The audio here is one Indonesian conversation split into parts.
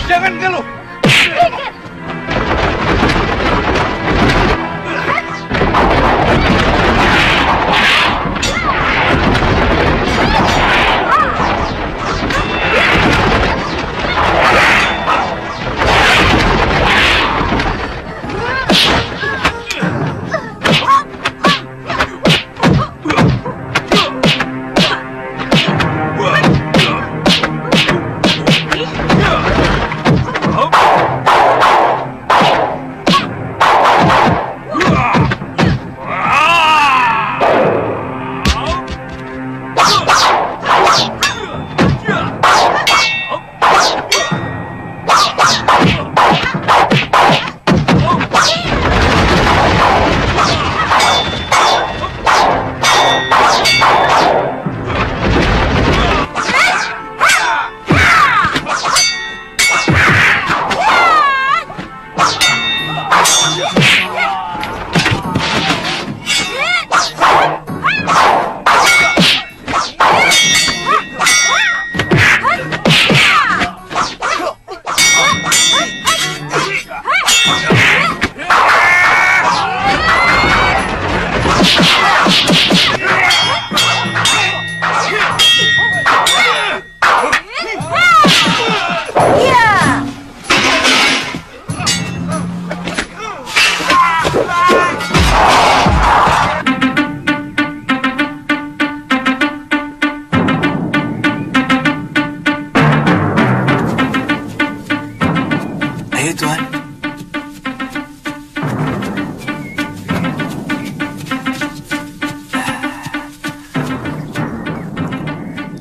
Jangan ngeluh.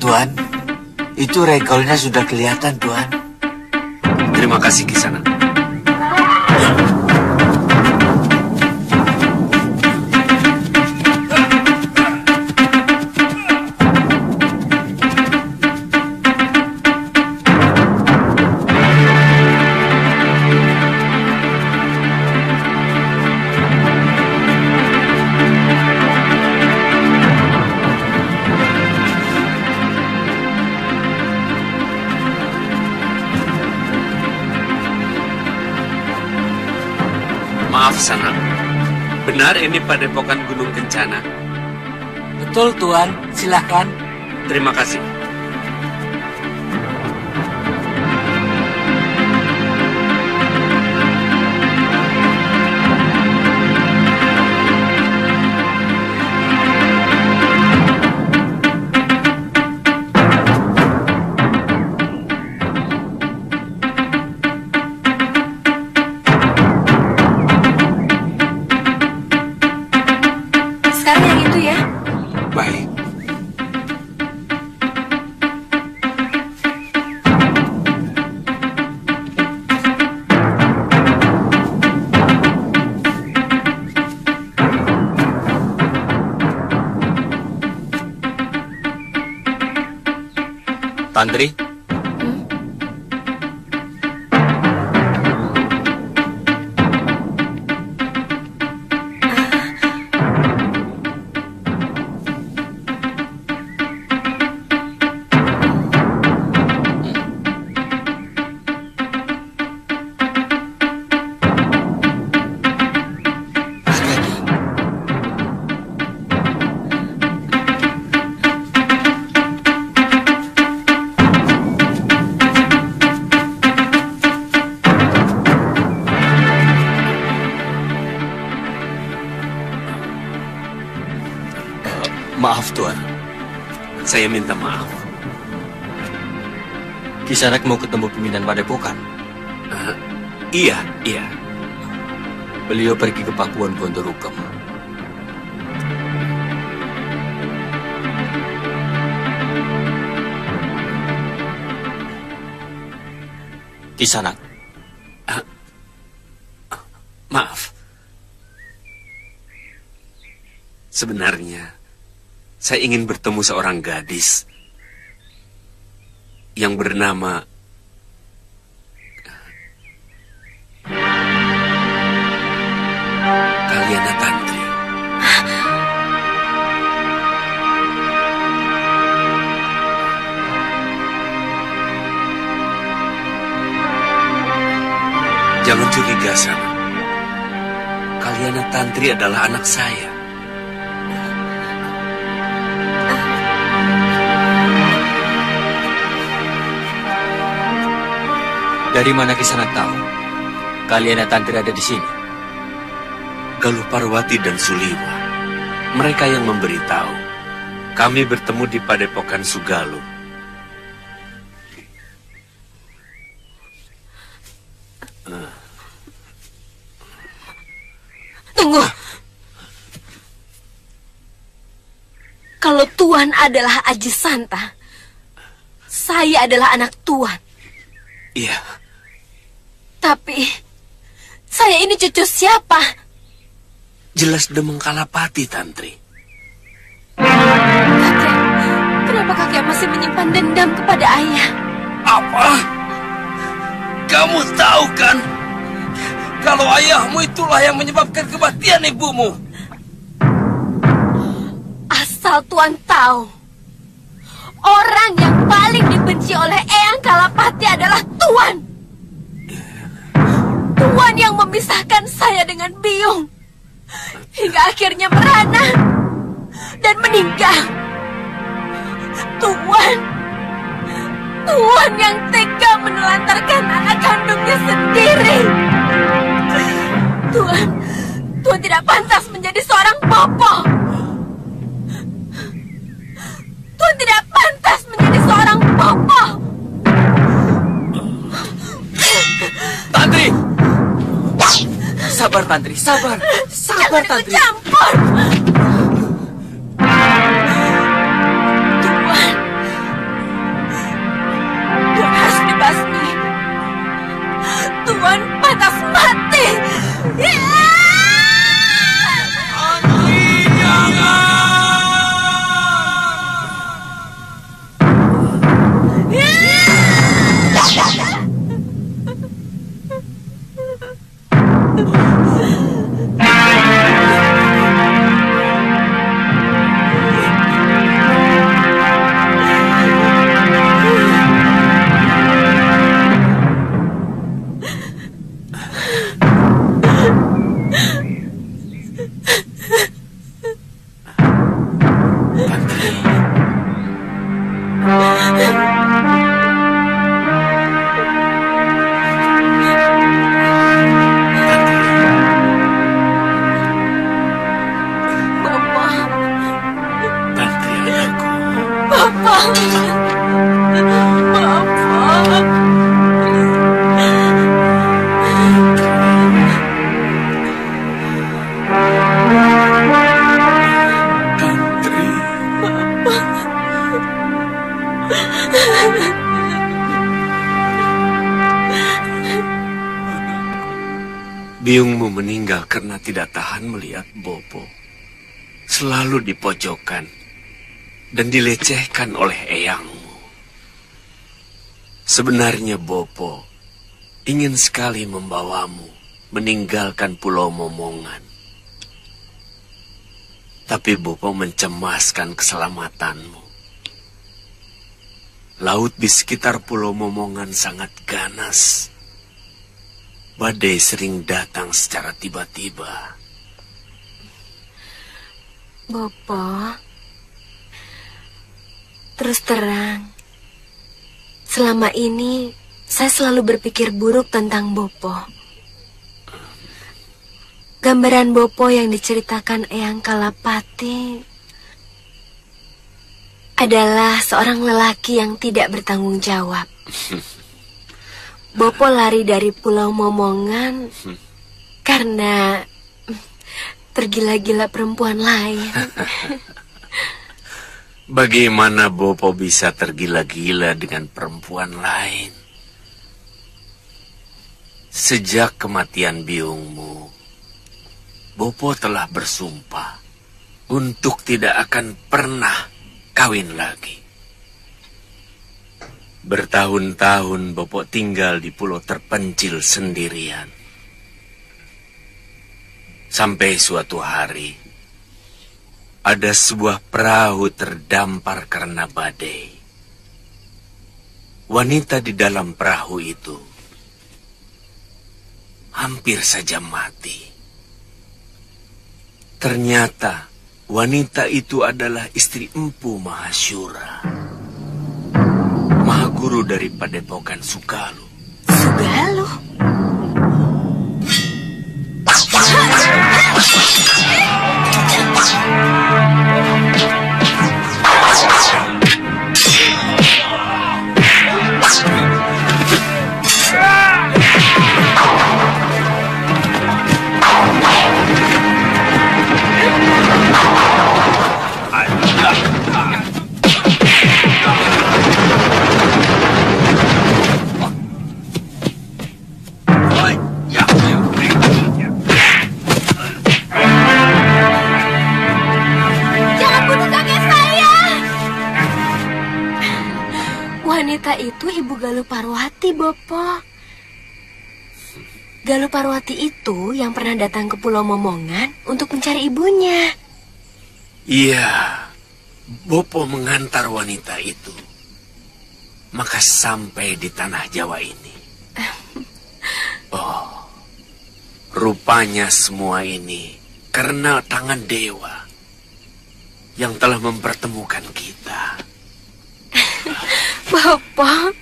Tuan, itu rekolnya sudah kelihatan, Tuan. Terima kasih, Kisana. Maaf, Sana. Benar ini padepokan Gunung Kencana? Betul, Tuan. Silakan. Terima kasih. Tantri? Maaf, Tuan. Saya minta maaf. Kisanak mau ketemu pimpinan padepokan? Iya. Beliau pergi ke Pakuan Gondorukem. Kisanak. Maaf. Sebenarnya, saya ingin bertemu seorang gadis yang bernama Kalyana Tantri. Jangan curiga, Sana. Kaliana Tantri adalah anak saya. Dari mana Kisanak tahu Kaliana Tantri ada di sini? Galuh Parwati dan Suliwa. Mereka yang memberitahu. Kami bertemu di Padepokan Sugaluh. Tunggu. Kalau Tuan adalah Aji Santa, saya adalah anak Tuan. Iya. Tapi, saya ini cucu siapa? Jelas Demeng Kalapati, Tantri. Kakek, kenapa kakek masih menyimpan dendam kepada ayah? Apa? Kamu tahu kan? Kalau ayahmu itulah yang menyebabkan kematian ibumu. Asal Tuan tahu, orang yang paling dibenci oleh Eyang Kalapati adalah Tuan. Tuan yang memisahkan saya dengan Biung. Hingga akhirnya merana dan meninggal. Tuan yang tega menelantarkan anak kandungnya sendiri. Tuan tidak pantas menjadi seorang bopo. Tuan tidak pantas menjadi seorang bopo. Tantri! Sabar, Tantri, sabar. Sabar, Jangan Tantri. campur. Tuan harus dibasmi. Tuan pantas mati. Biungmu meninggal karena tidak tahan melihat Bopo selalu dipojokkan dan dilecehkan oleh eyangmu. Sebenarnya Bopo ingin sekali membawamu meninggalkan Pulau Momongan. Tapi Bopo mencemaskan keselamatanmu. Laut di sekitar Pulau Momongan sangat ganas. Badai sering datang secara tiba-tiba. Bopo, terus terang, selama ini saya selalu berpikir buruk tentang Bopo. Gambaran Bopo yang diceritakan Eyang Kalapati adalah seorang lelaki yang tidak bertanggung jawab. Bopo lari dari Pulau Momongan karena tergila-gila perempuan lain. Bagaimana Bopo bisa tergila-gila dengan perempuan lain? Sejak kematian biungmu, Bopo telah bersumpah untuk tidak akan pernah kawin lagi. Bertahun-tahun Bopo tinggal di pulau terpencil sendirian. Sampai suatu hari, ada sebuah perahu terdampar karena badai. Wanita di dalam perahu itu hampir saja mati. Ternyata wanita itu adalah istri Empu Mahasyura, Mahaguru dari Padepokan Sugaluh. Sugaluh? Wanita itu Ibu Galuh Parwati, Bopo. Galuh Parwati itu yang pernah datang ke Pulau Momongan untuk mencari ibunya. Iya, Bopo mengantar wanita itu. Maka sampai di tanah Jawa ini. Oh, rupanya semua ini karena tangan dewa yang telah mempertemukan kita. Bapak.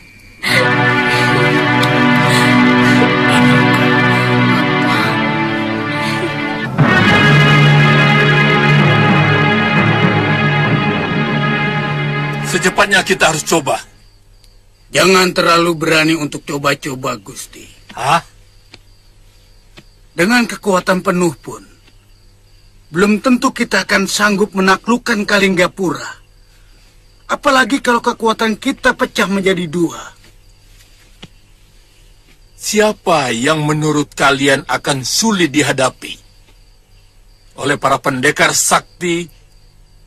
Secepatnya kita harus coba. Jangan terlalu berani untuk coba-coba, Gusti. Hah? Dengan kekuatan penuh pun, belum tentu kita akan sanggup menaklukkan Kalinggapura. Apalagi kalau kekuatan kita pecah menjadi dua. Siapa yang menurut kalian akan sulit dihadapi oleh para pendekar sakti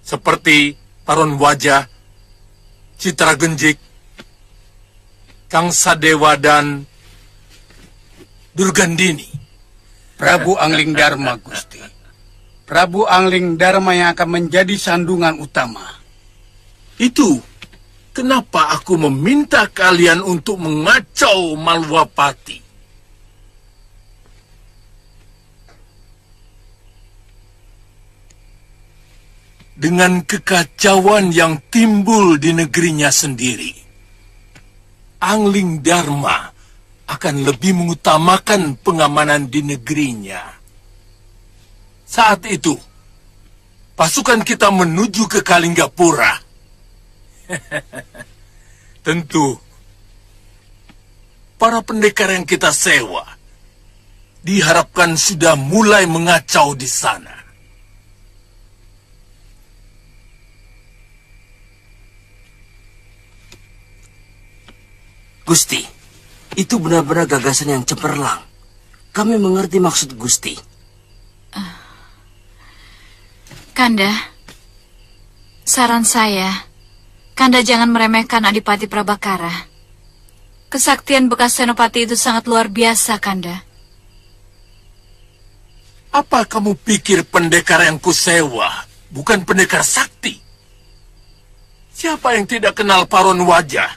seperti Paron Wajah, Citra Genjik, Kang Sadewa, dan Durgandini? Prabu Angling Dharma, Gusti. Prabu Angling Dharma yang akan menjadi sandungan utama. Itu kenapa aku meminta kalian untuk mengacau Malwapati. Dengan kekacauan yang timbul di negerinya sendiri, Angling Dharma akan lebih mengutamakan pengamanan di negerinya. Saat itu, pasukan kita menuju ke Kalinggapura. Tentu, para pendekar yang kita sewa diharapkan sudah mulai mengacau di sana. Gusti, itu benar-benar gagasan yang cemerlang. Kami mengerti maksud Gusti. Kanda, saran saya, Kanda jangan meremehkan Adipati Prabakara. Kesaktian bekas Senopati itu sangat luar biasa, Kanda. Apa kamu pikir pendekar yang kusewa bukan pendekar sakti? Siapa yang tidak kenal Paron Wajah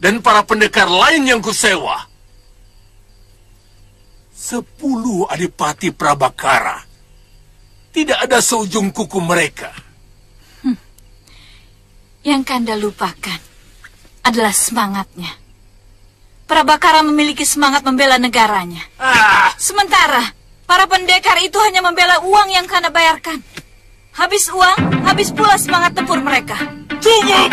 dan para pendekar lain yang kusewa? 10 Adipati Prabakara. Tidak ada seujung kuku mereka. Yang Kanda lupakan adalah semangatnya. Prabakara memiliki semangat membela negaranya. Sementara para pendekar itu hanya membela uang yang Kanda bayarkan. Habis uang, habis pula semangat tempur mereka. Cukup!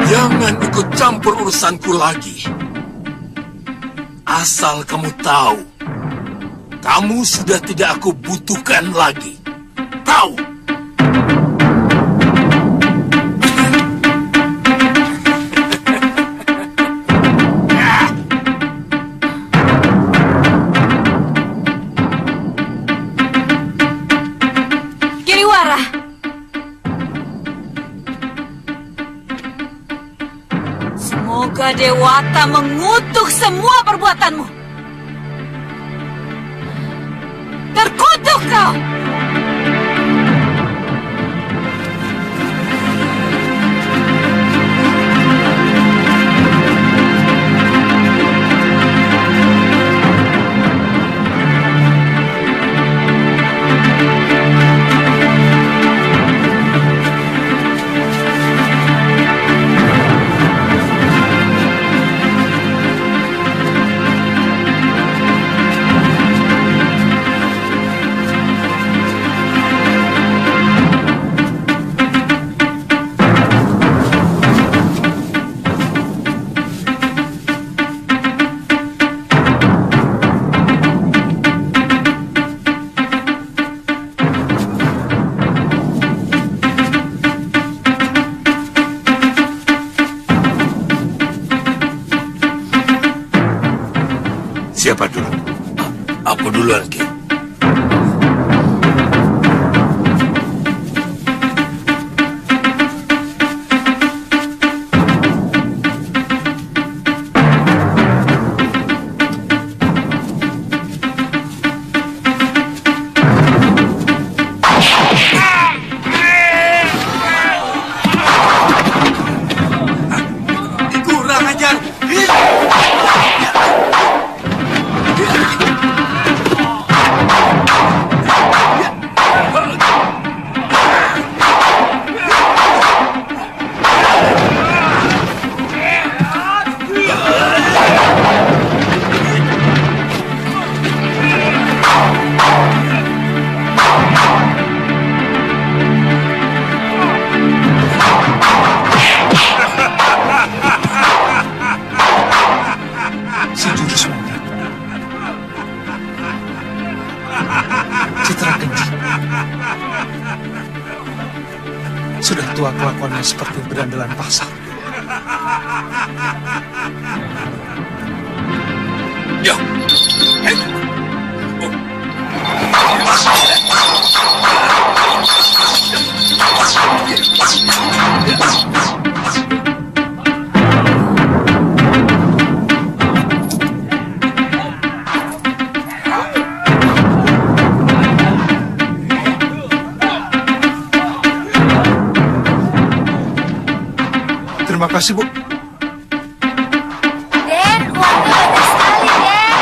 Jangan ikut campur urusanku lagi. Asal kamu tahu, kamu sudah tidak aku butuhkan lagi. Tahu? Giriwara, semoga Dewata mengutuk semua perbuatanmu. Terkutuk kau! Siapa dulu? Aku duluan, Ki. Sudah tua kelakuannya seperti berandalan pasar. Ya. Terima kasih, Bu. Den, uangnya banyak sekali, Den.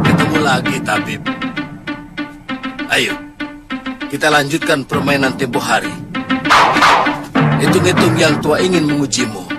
Ketemu lagi, Tabib. Ayo, kita lanjutkan permainan tempo hari. Hitung-hitung yang tua ingin mengujimu.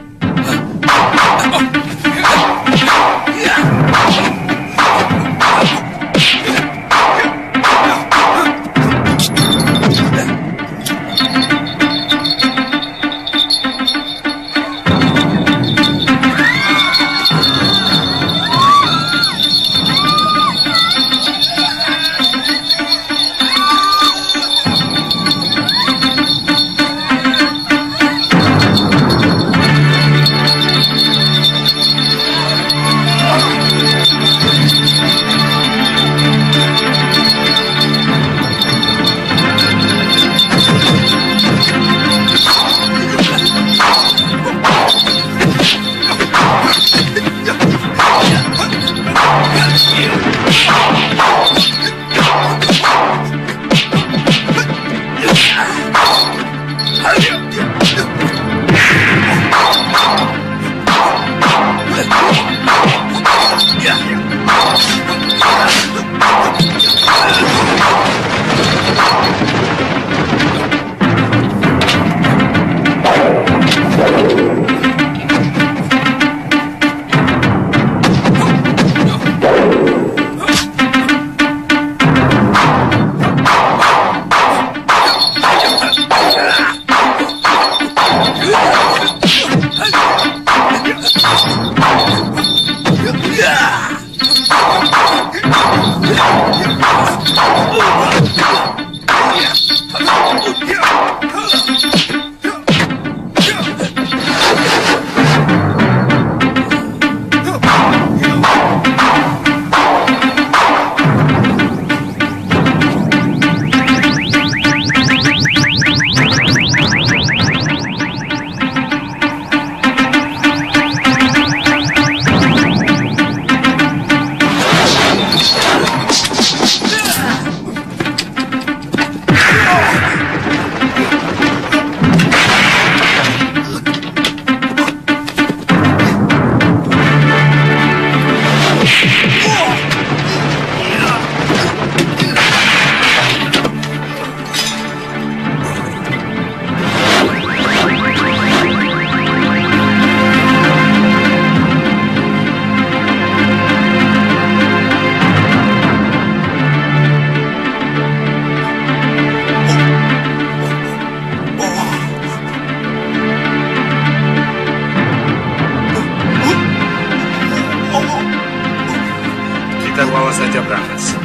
saja Brangas.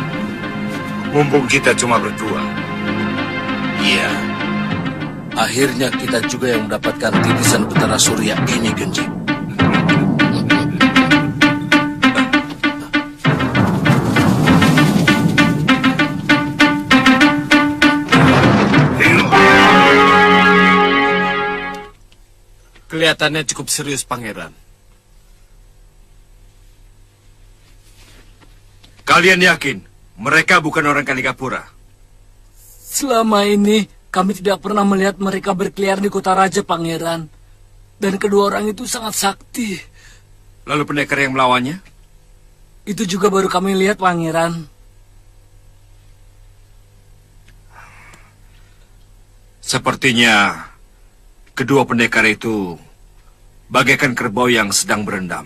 Mumpung kita cuma berdua. Iya. Akhirnya kita juga yang mendapatkan titisan Betara Surya ini, Genjing. Kelihatannya cukup serius, Pangeran. Kalian yakin mereka bukan orang Kalingapura? Selama ini kami tidak pernah melihat mereka berkeliaran di kota raja, Pangeran. Dan kedua orang itu sangat sakti. Lalu pendekar yang melawannya? Itu juga baru kami lihat, Pangeran. Sepertinya kedua pendekar itu bagaikan kerbau yang sedang berendam.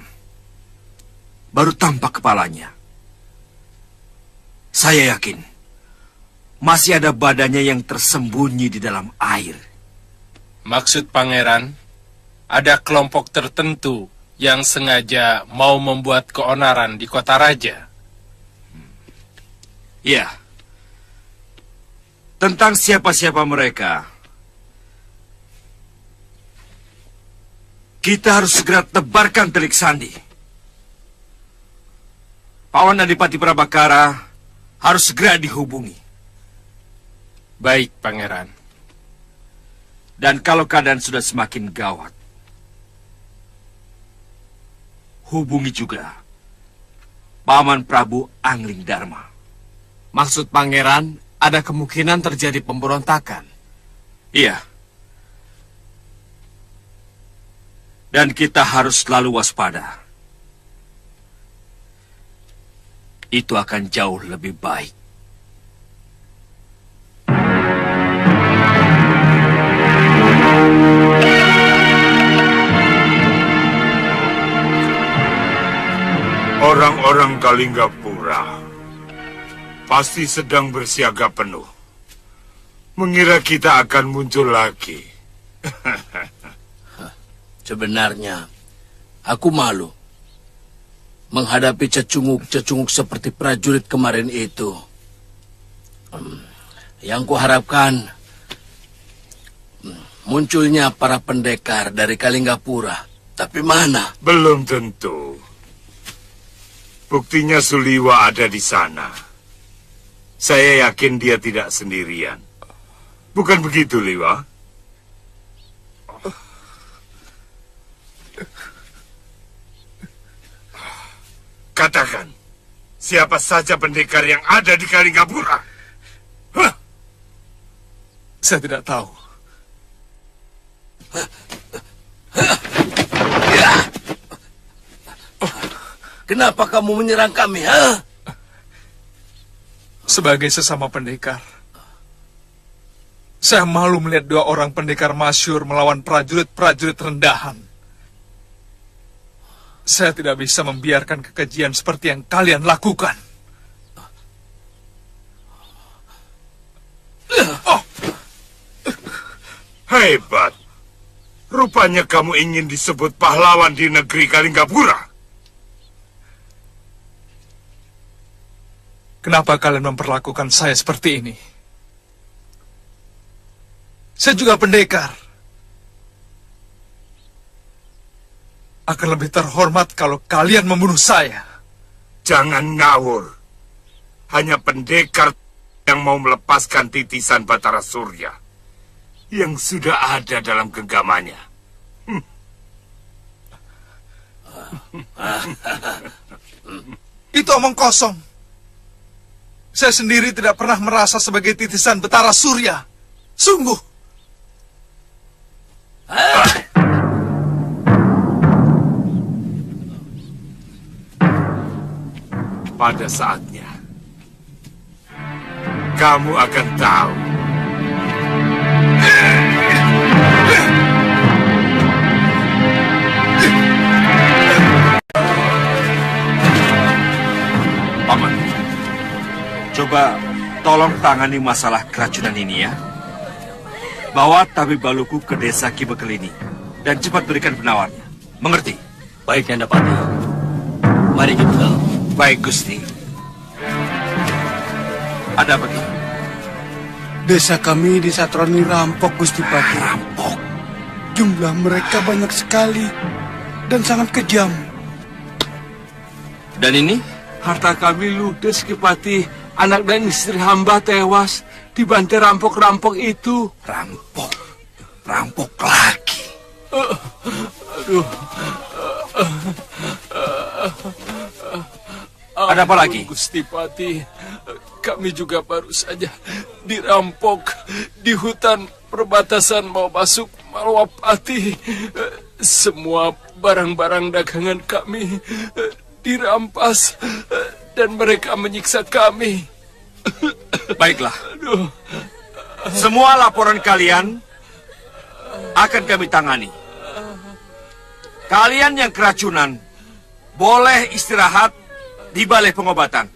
Baru tampak kepalanya. Saya yakin masih ada badannya yang tersembunyi di dalam air. Maksud Pangeran, ada kelompok tertentu yang sengaja mau membuat keonaran di kota raja. Iya. Tentang siapa-siapa mereka, kita harus segera tebarkan telik sandi. Pawan Adipati Prabakara harus segera dihubungi. Baik, Pangeran. Dan kalau keadaan sudah semakin gawat, hubungi juga Paman Prabu Angling Dharma. Maksud Pangeran, ada kemungkinan terjadi pemberontakan. Iya. Dan kita harus selalu waspada. Itu akan jauh lebih baik. Orang-orang Kalinggapura pasti sedang bersiaga penuh. Mengira kita akan muncul lagi. Sebenarnya, aku malu menghadapi cecunguk-cecunguk seperti prajurit kemarin itu. Yang kuharapkan munculnya para pendekar dari Kalinggapura. Tapi mana? Belum tentu. Buktinya Suliwa ada di sana. Saya yakin dia tidak sendirian. Bukan begitu, Liwa? Katakan, siapa saja pendekar yang ada di Kalinggapura? Hah? Saya tidak tahu. Kenapa kamu menyerang kami, ha? Sebagai sesama pendekar, saya malu melihat dua orang pendekar masyhur melawan prajurit-prajurit rendahan. Saya tidak bisa membiarkan kekejian seperti yang kalian lakukan. Oh. Hebat. Rupanya kamu ingin disebut pahlawan di negeri Kalinggapura. Kenapa kalian memperlakukan saya seperti ini? Saya juga pendekar. Akan lebih terhormat kalau kalian membunuh saya. Jangan ngawur. Hanya pendekar yang mau melepaskan titisan Batara Surya yang sudah ada dalam genggamannya. Itu omong kosong. Saya sendiri tidak pernah merasa sebagai titisan Betara Surya. Sungguh. Pada saatnya, kamu akan tahu. Paman, coba tolong tangani masalah keracunan ini ya. Bawa tabib Baluku ke desa Kibekelini dan cepat berikan penawarnya. Mengerti? Baik, Nandapati. Mari kita. Baik, Gusti. Ada apa, Ki? Desa kami disatroni rampok, Gusti Pati. Rampok? Jumlah mereka banyak sekali dan sangat kejam. Dan ini? Harta kami ludes, Ki Pati. Anak dan istri hamba tewas dibantai rampok-rampok itu. Rampok? Rampok lagi? Aduh. Ada apa lagi? Gusti Pati, kami juga baru saja dirampok di hutan perbatasan mau masuk Malwapati. Semua barang-barang dagangan kami dirampas dan mereka menyiksa kami. Baiklah. Semua laporan kalian akan kami tangani. Kalian yang keracunan boleh istirahat di balai pengobatan.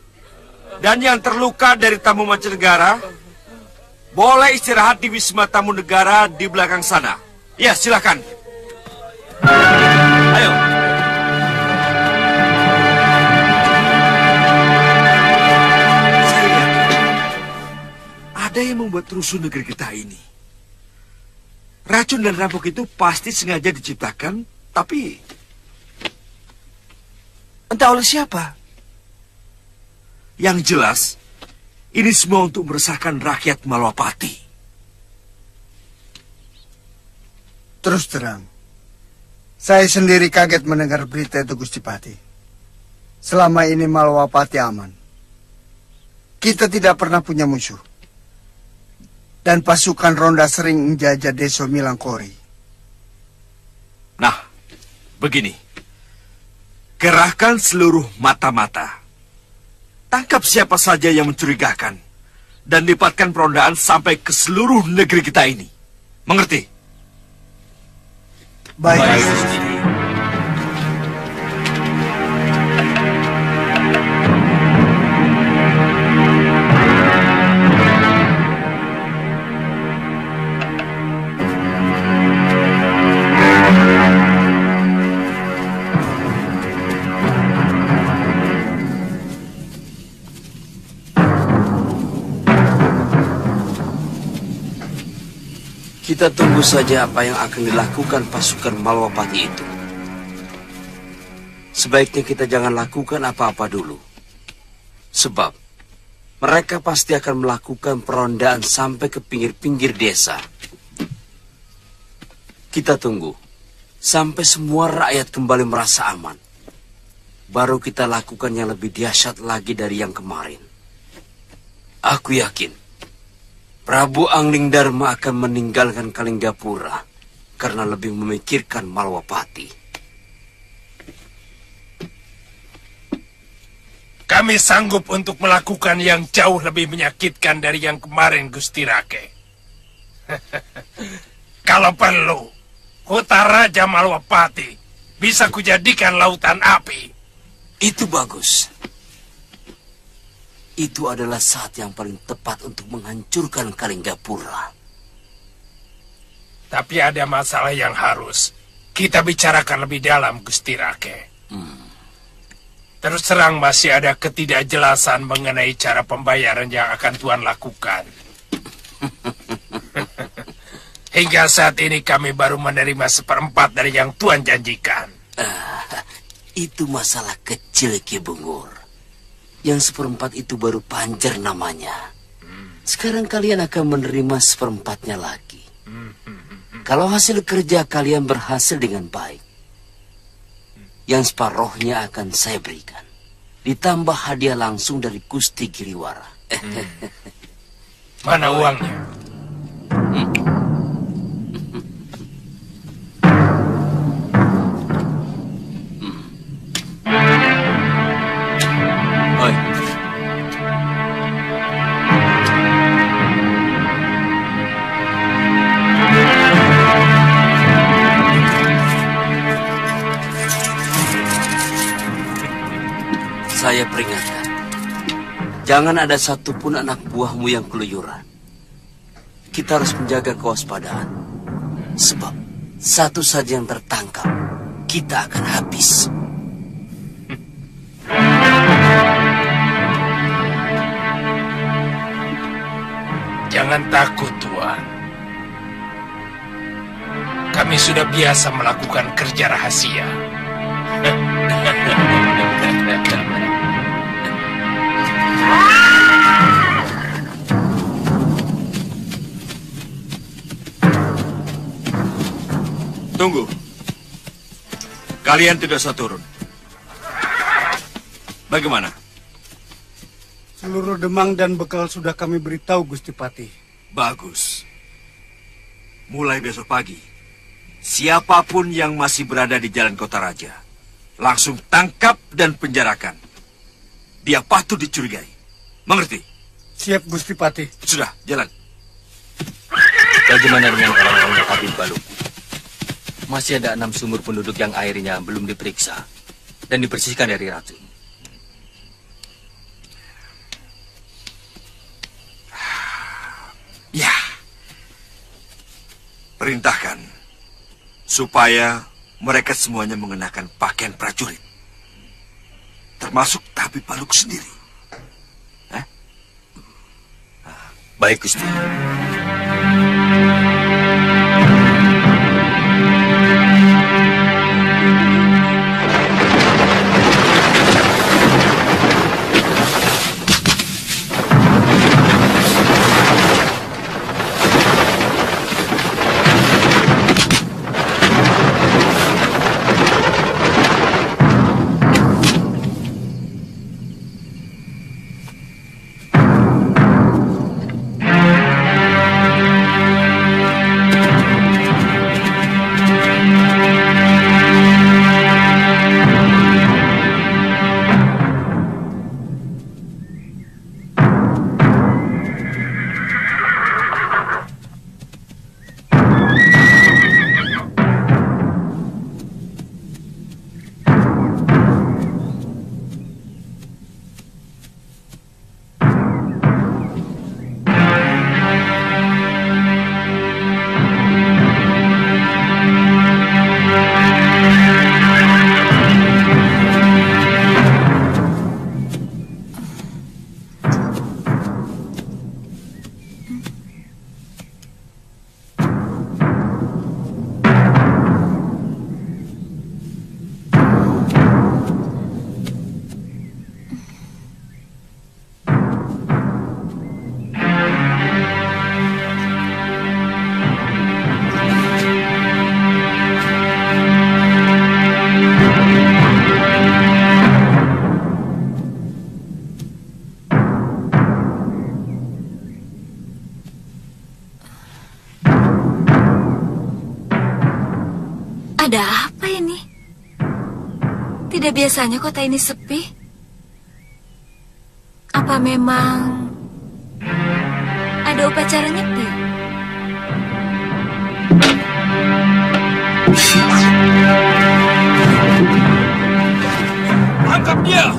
Dan yang terluka dari tamu mancanegara boleh istirahat di Wisma Tamu Negara di belakang sana. Ya, silakan. Ayo. Saya yakin ada yang membuat rusuh negeri kita ini. Racun dan rampok itu pasti sengaja diciptakan, tapi entah oleh siapa. Yang jelas, ini semua untuk meresahkan rakyat Malwapati. Terus terang, saya sendiri kaget mendengar berita itu, Gusti Pati. Selama ini Malwapati aman. Kita tidak pernah punya musuh. Dan pasukan ronda sering menjajah desa Milangkori. Nah, begini. Kerahkan seluruh mata-mata. Tangkap siapa saja yang mencurigakan. Dan lipatkan perondaan sampai ke seluruh negeri kita ini. Mengerti? Baik. Kita tunggu saja apa yang akan dilakukan pasukan Malwapati itu. Sebaiknya kita jangan lakukan apa-apa dulu. Sebab mereka pasti akan melakukan perondaan sampai ke pinggir-pinggir desa. Kita tunggu sampai semua rakyat kembali merasa aman. Baru kita lakukan yang lebih dahsyat lagi dari yang kemarin. Aku yakin Prabu Angling Dharma akan meninggalkan Kalinggapura karena lebih memikirkan Malwapati. Kami sanggup untuk melakukan yang jauh lebih menyakitkan dari yang kemarin, Gusti Rake. Kalau perlu, kota Raja Malwapati bisa kujadikan lautan api. Itu bagus. Itu adalah saat yang paling tepat untuk menghancurkan Kalinggapura. Tapi ada masalah yang harus kita bicarakan lebih dalam, Gusti Rake. Terus terang masih ada ketidakjelasan mengenai cara pembayaran yang akan Tuan lakukan. Hingga saat ini kami baru menerima 1/4 dari yang Tuan janjikan. Itu masalah kecil, Ki Bungur. Yang 1/4 itu baru panjer namanya. Sekarang kalian akan menerima 1/4-nya lagi. Kalau hasil kerja kalian berhasil dengan baik, yang separohnya akan saya berikan. Ditambah hadiah langsung dari Gusti Giriwara. Mana uangnya? Saya peringatkan, jangan ada satupun anak buahmu yang keluyuran. Kita harus menjaga kewaspadaan. Sebab, satu saja yang tertangkap, kita akan habis. Jangan Jangan takut, Tuan. Kami sudah biasa melakukan kerja rahasia. Tunggu. Kalian tidak usah turun. Bagaimana? Seluruh demang dan bekal sudah kami beritahu, Gusti Patih. Bagus. Mulai besok pagi, siapapun yang masih berada di Jalan Kota Raja, langsung tangkap dan penjarakan. Dia patut dicurigai. Mengerti? Siap, Gusti Patih. Sudah, jalan. Bagaimana dengan orang-orang Kabil Baluku? Masih ada 6 sumur penduduk yang airnya belum diperiksa dan dibersihkan dari racun. Ya. Perintahkan supaya mereka semuanya mengenakan pakaian prajurit. Termasuk Tabib Baluku sendiri. Baik, Gusti. Ada apa ini? Tidak biasanya kota ini sepi. Apa memang ada upacara nyepi? Tangkap dia!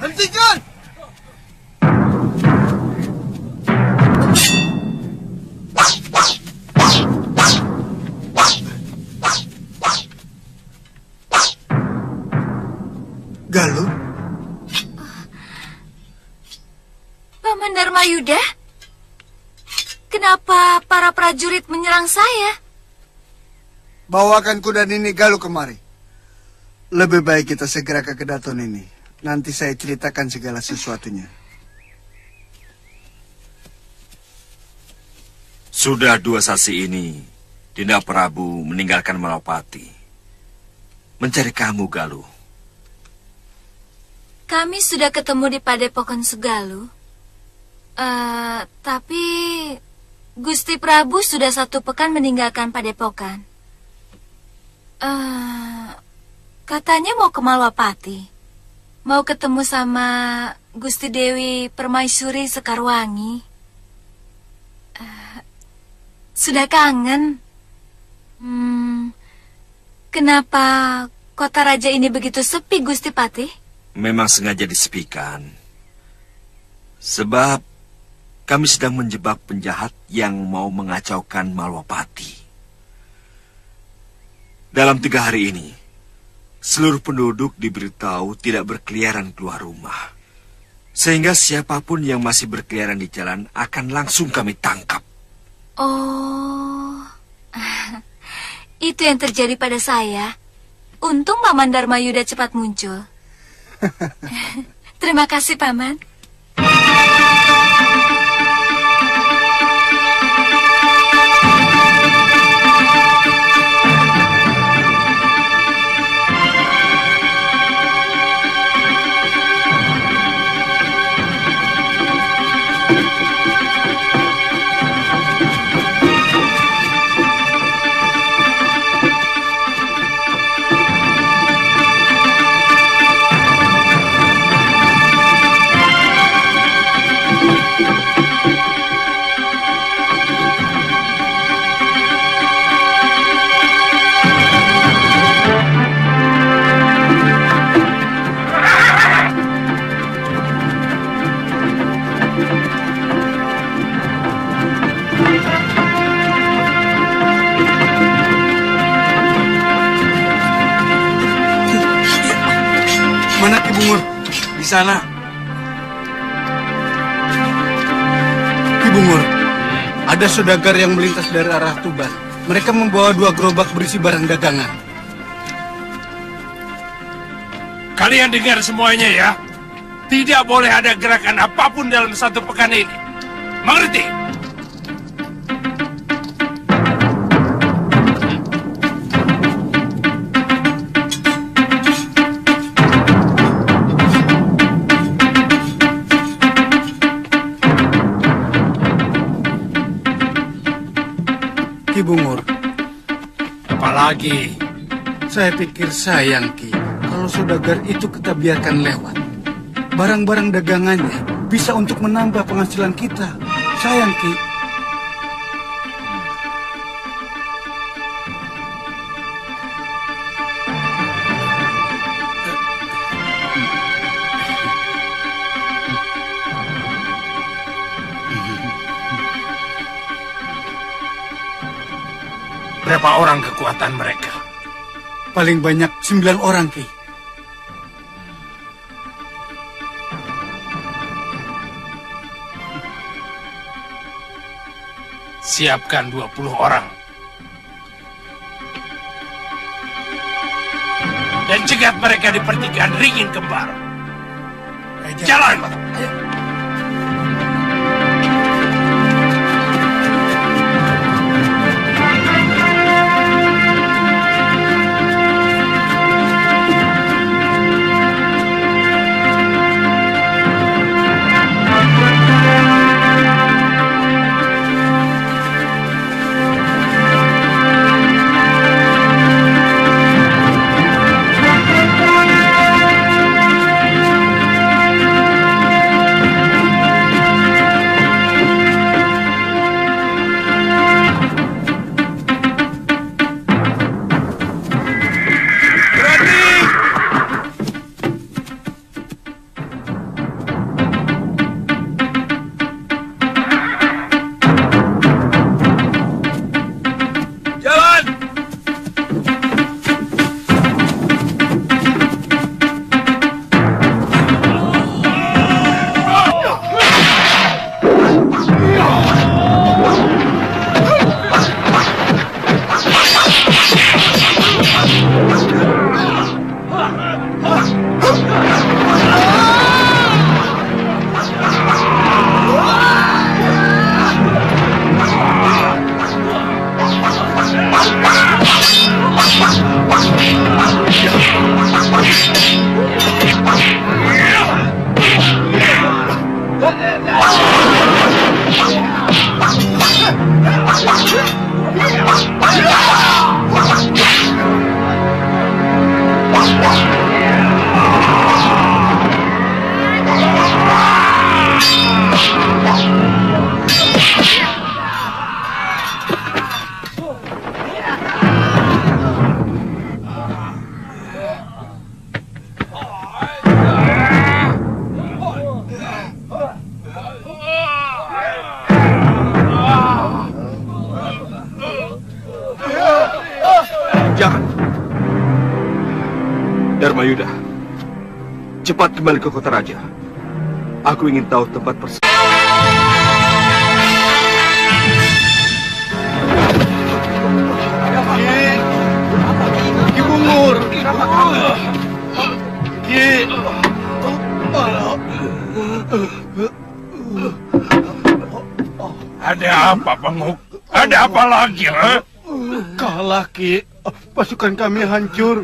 Hentikan! Galuh? Paman Dharmayuda? Kenapa para prajurit menyerang saya? Bawakan kuda Nini Galuh kemari. Lebih baik kita segera ke Kedaton ini. Nanti saya ceritakan segala sesuatunya. Sudah 2 sasi ini, Dinda Prabu meninggalkan Malawapati. Mencari kamu, Galuh. Kami sudah ketemu di Padepokan Segaluh. Tapi Gusti Prabu sudah 1 pekan meninggalkan Padepokan. Katanya mau ke Malawapati. Mau ketemu sama Gusti Dewi Permaisuri Sekarwangi. Sudah kangen. Kenapa kota raja ini begitu sepi, Gusti Patih? Memang sengaja disepikan. Sebab kami sedang menjebak penjahat yang mau mengacaukan Malawapati. Dalam 3 hari ini, seluruh penduduk diberitahu tidak berkeliaran keluar rumah. Sehingga siapapun yang masih berkeliaran di jalan akan langsung kami tangkap. Oh, itu yang terjadi pada saya. Untung Paman Dharmayuda cepat muncul. Terima kasih, Paman. Mana Ki Bungur? Di sana. Ki Bungur, ada saudagar yang melintas dari arah Tuban. Mereka membawa 2 gerobak berisi barang dagangan. Kalian dengar semuanya ya. Tidak boleh ada gerakan apapun dalam 1 pekan ini. Mengerti? Ki Bungur. Apalagi? Saya pikir sayang, Ki, kalau saudagar itu kita biarkan lewat. Barang-barang dagangannya bisa untuk menambah penghasilan kita. Sayang, Ki. Berapa orang kekuatan mereka? Paling banyak 9 orang, Ki. Siapkan 20 orang. Dan cegat mereka di pertigaan ringin kembar. Jalan! Cepat kembali ke kota raja. Aku ingin tahu tempat Ki Bungur. Ki. Ada apa, Penguk? Ada apa lagi, ha? Kalah, Ki. Pasukan kami hancur.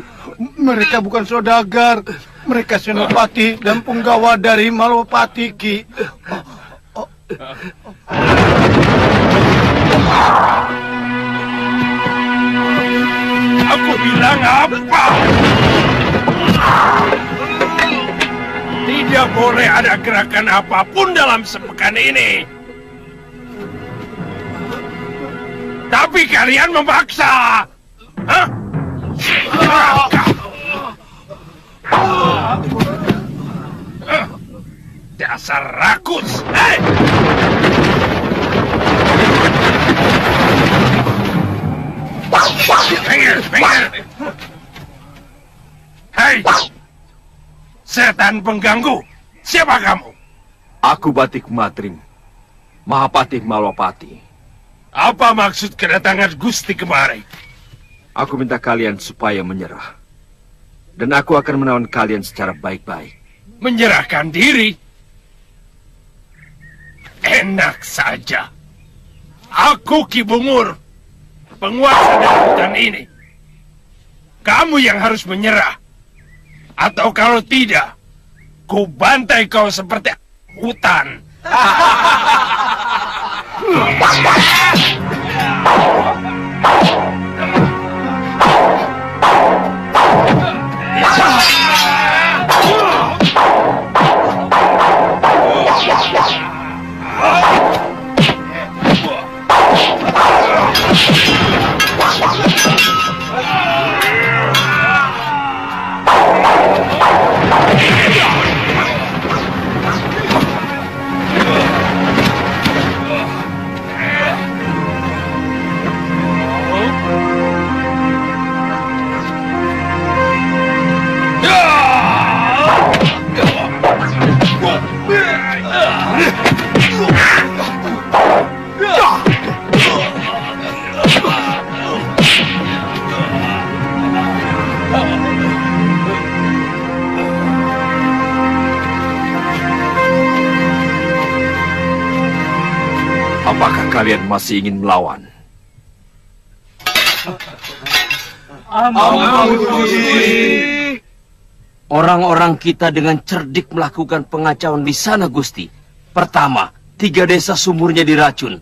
Mereka bukan saudagar. Mereka senopati dan penggawa dari Malwapati, Ki. Aku bilang apa? Tidak boleh ada gerakan apapun dalam sepekan ini. Tapi kalian memaksa. Hah? Dasar rakus. Hei! Minggir. Hei! Setan pengganggu. Siapa kamu? Aku Batik Matrim, Mahapati Malwapati. Apa maksud kedatangan Gusti kemari? Aku minta kalian supaya menyerah. Dan aku akan menawan kalian secara baik-baik. Menyerahkan diri? Enak saja. Aku Ki Bungur, penguasa dari hutan ini. Kamu yang harus menyerah. Atau kalau tidak, ku bantai kau seperti hutan. Apakah kalian masih ingin melawan? Orang-orang kita dengan cerdik melakukan pengacauan di sana, Gusti. Pertama, 3 desa sumurnya diracun.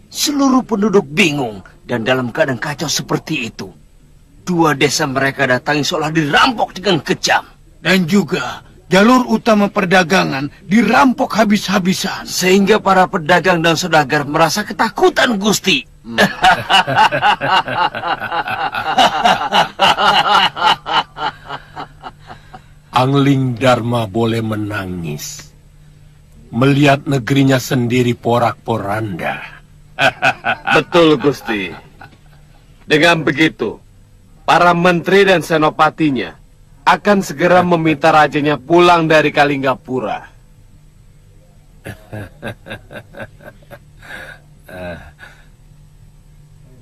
Seluruh penduduk bingung dan dalam keadaan kacau seperti itu. 2 desa mereka datangi seolah dirampok dengan kejam. Dan juga jalur utama perdagangan dirampok habis-habisan. Sehingga para pedagang dan saudagar merasa ketakutan, Gusti. Angling Dharma boleh menangis melihat negerinya sendiri porak-poranda. Betul, Gusti. Dengan begitu, para menteri dan senopatinya akan segera meminta rajanya pulang dari Kalinggapura.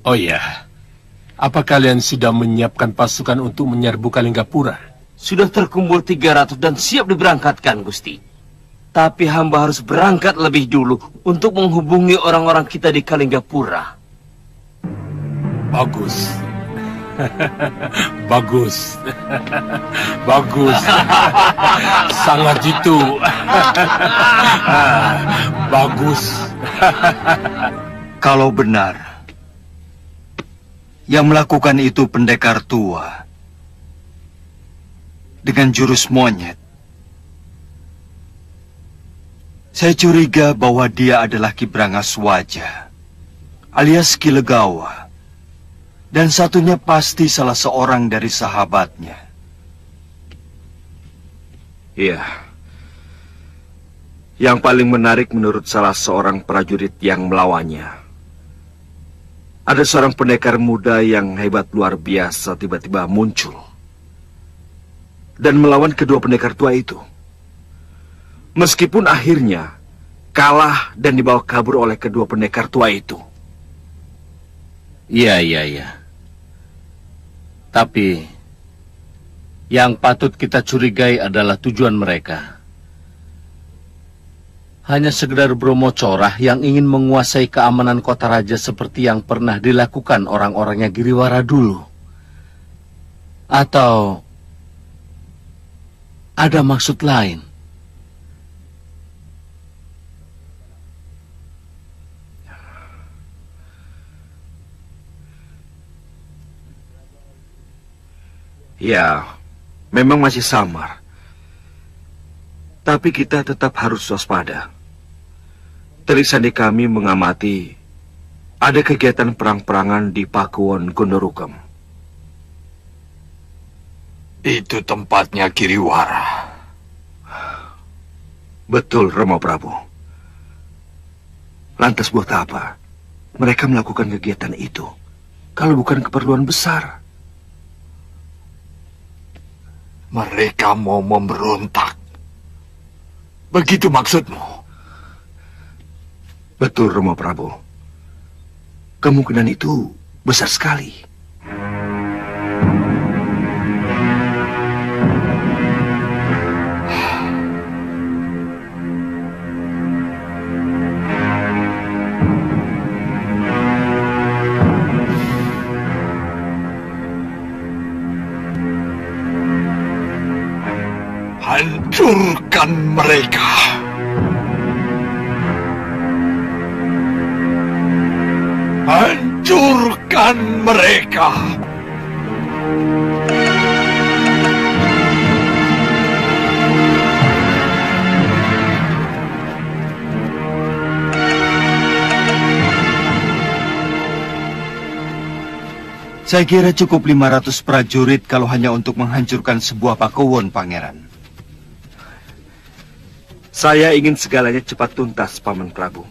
Oh ya, apa kalian sudah menyiapkan pasukan untuk menyerbu Kalinggapura? Sudah terkumpul 300 dan siap diberangkatkan, Gusti. Tapi hamba harus berangkat lebih dulu untuk menghubungi orang-orang kita di Kalinggapura. Bagus. Bagus. Bagus. Sangat jitu. Bagus. Kalau benar yang melakukan itu pendekar tua dengan jurus monyet, saya curiga bahwa dia adalah Ki Brangaswaja alias Ki Legawa. Dan satunya pasti salah seorang dari sahabatnya. Iya. Yang paling menarik menurut salah seorang prajurit yang melawannya, ada seorang pendekar muda yang hebat luar biasa tiba-tiba muncul dan melawan kedua pendekar tua itu. Meskipun akhirnya kalah dan dibawa kabur oleh kedua pendekar tua itu. Iya. Tapi yang patut kita curigai adalah tujuan mereka. Hanya sekedar Bromo Corah yang ingin menguasai keamanan kota raja seperti yang pernah dilakukan orang-orangnya Giriwara dulu. Atau ada maksud lain? Ya, memang masih samar. Tapi kita tetap harus waspada. Telik sandi kami mengamati ada kegiatan perang-perangan di Pakuwon Gondorukam. Itu tempatnya Giriwara. Betul, Rama Prabu. Lantas buat apa mereka melakukan kegiatan itu kalau bukan keperluan besar? Mereka mau memberontak. Begitu maksudmu? Betul, Rama Prabu. Kemungkinan itu besar sekali. Hancurkan mereka. Hancurkan mereka. Saya kira cukup 500 prajurit kalau hanya untuk menghancurkan sebuah Pakuwon, Pangeran. Saya ingin segalanya cepat tuntas, Paman Prabu.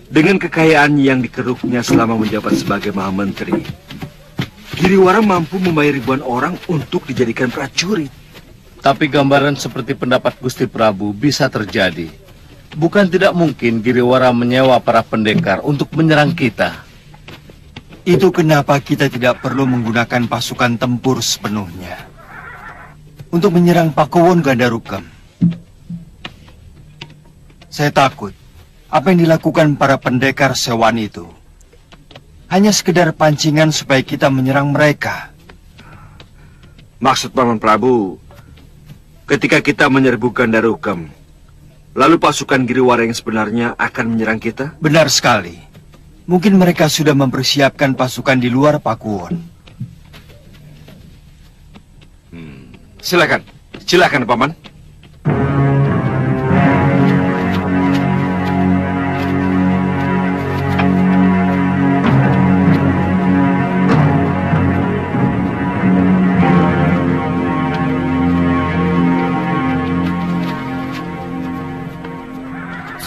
Dengan kekayaan yang dikeruknya selama menjabat sebagai Mahamenteri, Giriwara mampu membayar ribuan orang untuk dijadikan prajurit. Tapi gambaran seperti pendapat Gusti Prabu bisa terjadi. Bukan tidak mungkin Giriwara menyewa para pendekar untuk menyerang kita. Itu kenapa kita tidak perlu menggunakan pasukan tempur sepenuhnya untuk menyerang Pakuwon Gandarukam. Saya takut apa yang dilakukan para pendekar sewaan itu hanya sekedar pancingan supaya kita menyerang mereka. Maksud Paman Prabu, ketika kita menyerbu Gandarukam, lalu pasukan Giriwara yang sebenarnya akan menyerang kita? Benar sekali. Mungkin mereka sudah mempersiapkan pasukan di luar Pakuwon. Silakan Paman.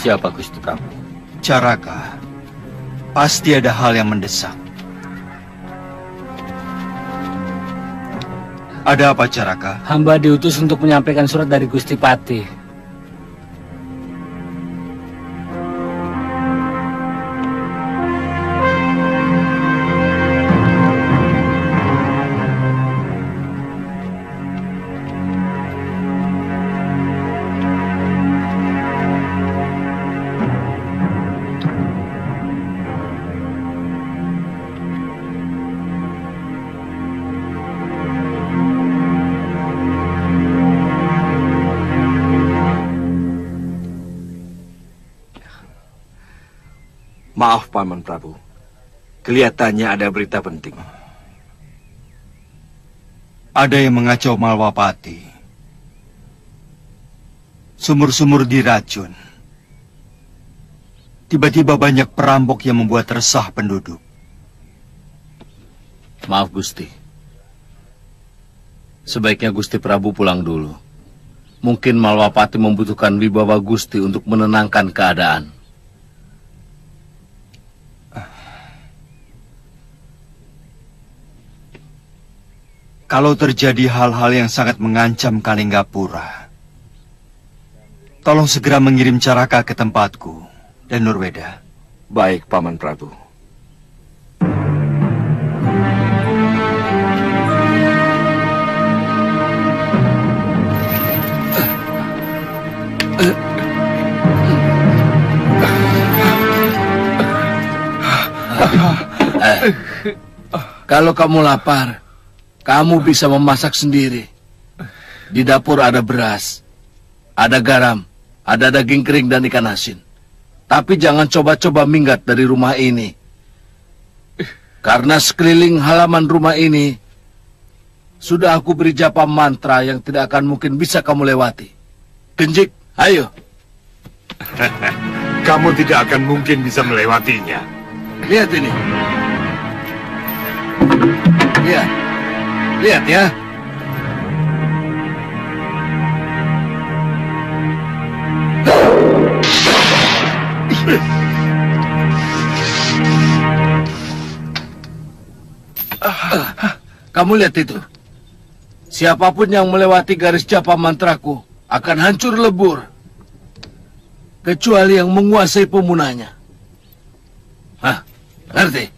Siapa Gusti Prabu? Caraka. Pasti ada hal yang mendesak. Ada apa, Caraka? Hamba diutus untuk menyampaikan surat dari Gusti Patih. Maaf, Paman Prabu. Kelihatannya ada berita penting. Ada yang mengacau Malwapati. Sumur-sumur diracun. Tiba-tiba banyak perampok yang membuat resah penduduk. Maaf, Gusti. Sebaiknya Gusti Prabu pulang dulu. Mungkin Malwapati membutuhkan wibawa Gusti untuk menenangkan keadaan. Kalau terjadi hal-hal yang sangat mengancam Kalinggapura, tolong segera mengirim Caraka ke tempatku dan Nurweda. Baik, Paman Prabu. Kalau kamu lapar, kamu bisa memasak sendiri. Di dapur ada beras, ada garam, ada daging kering dan ikan asin. Tapi jangan coba-coba minggat dari rumah ini. Karena sekeliling halaman rumah ini sudah aku beri japa mantra yang tidak akan mungkin bisa kamu lewati. Genjik, ayo. Kamu tidak akan mungkin bisa melewatinya. Lihat ini. Lihat. Lihat ya. Kamu lihat itu. Siapapun yang melewati garis japa mantraku akan hancur lebur. Kecuali yang menguasai pemunanya. Hah, ngerti?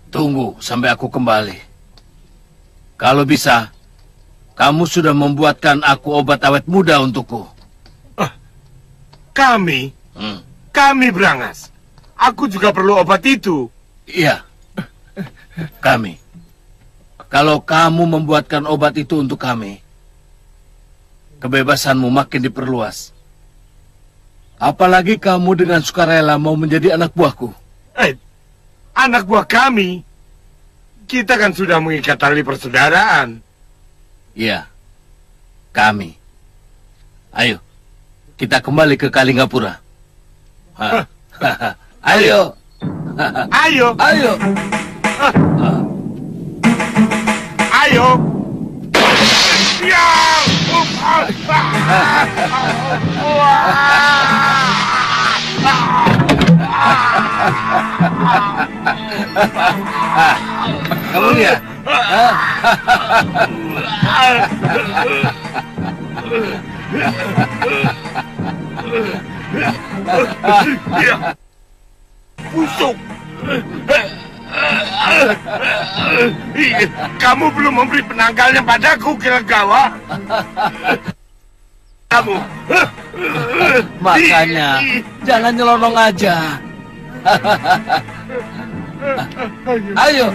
Tunggu sampai aku kembali. Kalau bisa, kamu sudah membuatkan aku obat awet muda untukku. Kami? Kami Brangas. Aku juga perlu obat itu. Iya, kami. Kalau kamu membuatkan obat itu untuk kami, kebebasanmu makin diperluas. Apalagi kamu dengan sukarela mau menjadi anak buahku. Anak buah kami? Kita kan sudah mengikat tali persaudaraan. Iya, kami. Ayo, kita kembali ke Kalingapura. Ayo. Ayo. Ayo. Ayo. Ya. Kamu lihat? Busuk. Kamu belum memberi penangkalnya padaku, Kilegawa. Kamu. Makanya, jangan nyelonong aja. Ayo.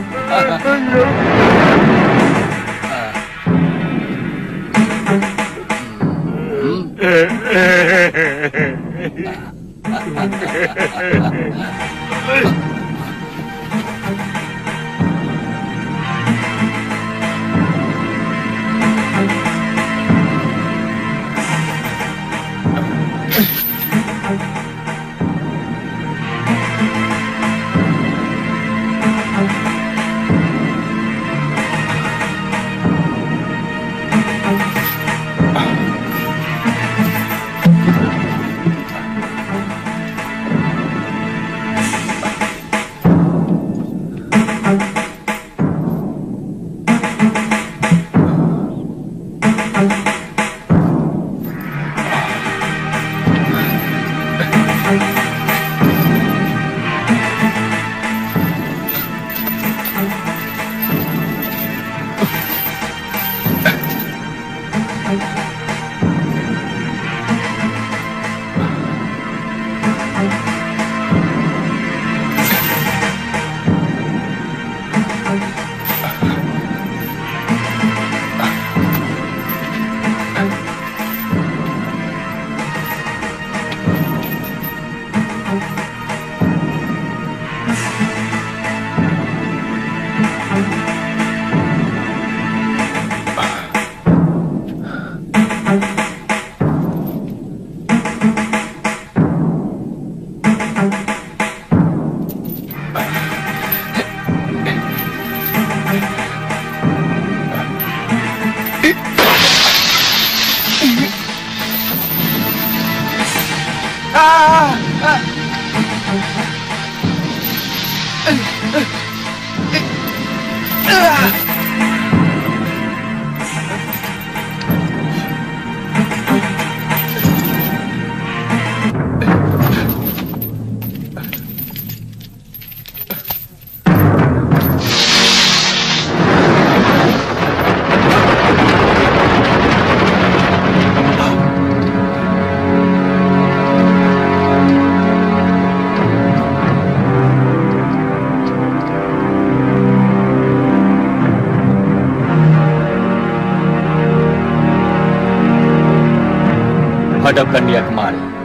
hadapkan dia kemari.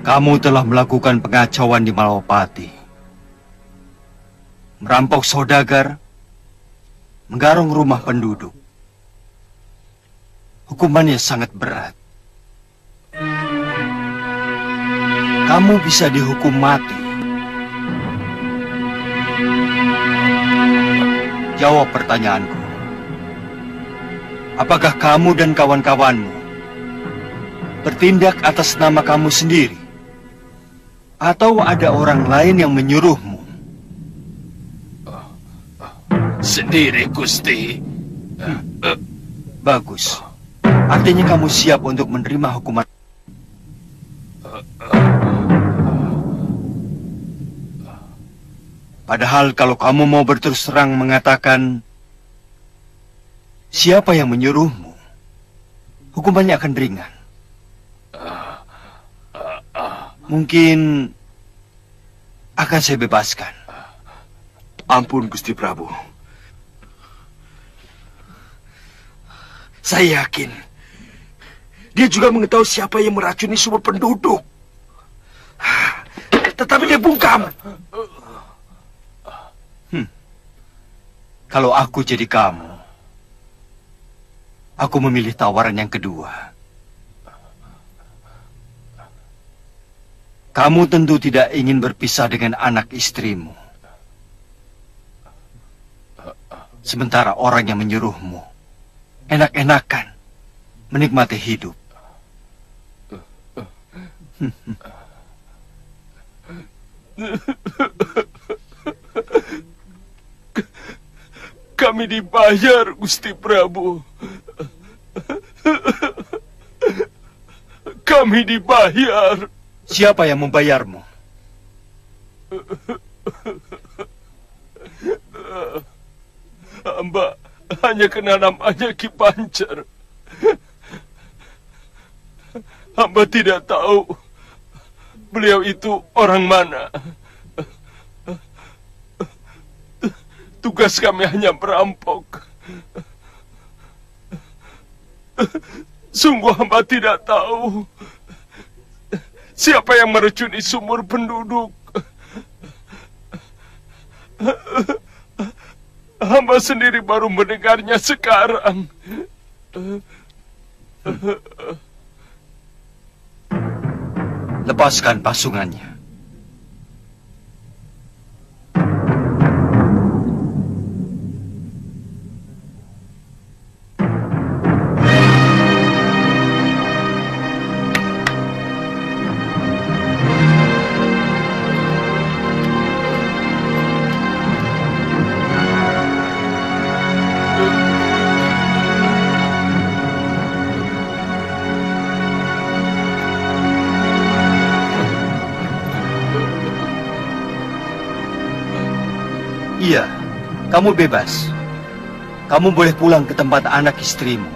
Kamu telah melakukan pengacauan di Malawapati, merampok saudagar, menggarong rumah penduduk. Hukumannya sangat berat. Kamu bisa dihukum mati. Jawab pertanyaanku. Apakah kamu dan kawan-kawanmu bertindak atas nama kamu sendiri? Atau ada orang lain yang menyuruhmu? Sendiri, Gusti. Bagus. Artinya kamu siap untuk menerima hukuman. Padahal kalau kamu mau berterus terang mengatakan siapa yang menyuruhmu, hukumannya akan ringan. Mungkin akan saya bebaskan. Ampun, Gusti Prabu. Saya yakin dia juga mengetahui siapa yang meracuni sumur penduduk. Tetapi dia bungkam. Kalau aku jadi kamu, aku memilih tawaran yang kedua. Kamu tentu tidak ingin berpisah dengan anak istrimu. Sementara orang yang menyuruhmu enak-enakan menikmati hidup. Kami dibayar, Gusti Prabu. Kami dibayar. Siapa yang membayarmu? Hamba hanya kenal namanya Ki Pancer. Hamba tidak tahu beliau itu orang mana. Tugas kami hanya merampok. Sungguh hamba tidak tahu siapa yang meracuni sumur penduduk. Hamba sendiri baru mendengarnya sekarang. Lepaskan pasungannya. Iya, kamu bebas. Kamu boleh pulang ke tempat anak istrimu.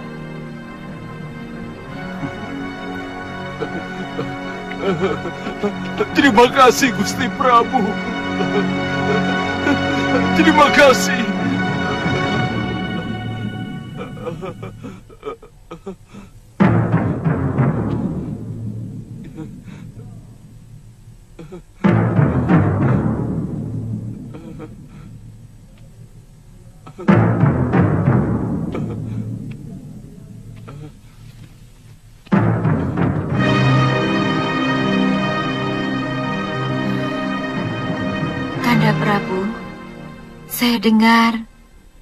Terima kasih, Gusti Prabu. Terima kasih. Kanda Prabu, saya dengar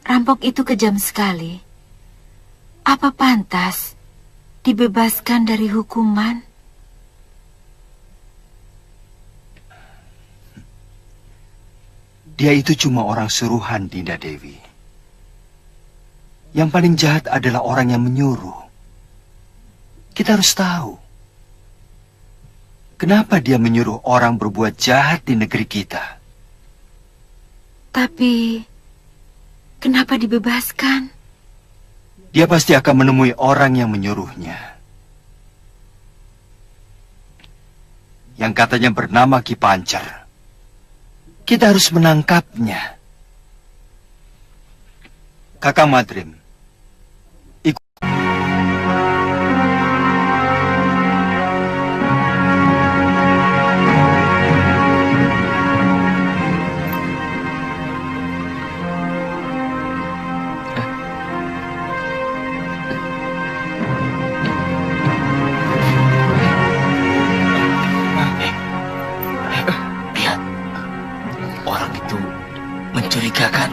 rampok itu kejam sekali. Apa pantas dibebaskan dari hukuman? Dia itu cuma orang suruhan, Dinda Dewi. Yang paling jahat adalah orang yang menyuruh. Kita harus tahu. Kenapa dia menyuruh orang berbuat jahat di negeri kita? Tapi, kenapa dibebaskan? Dia pasti akan menemui orang yang menyuruhnya. Yang katanya bernama Ki Pancer. Kita harus menangkapnya. Kakang Madrim, mencurigakan.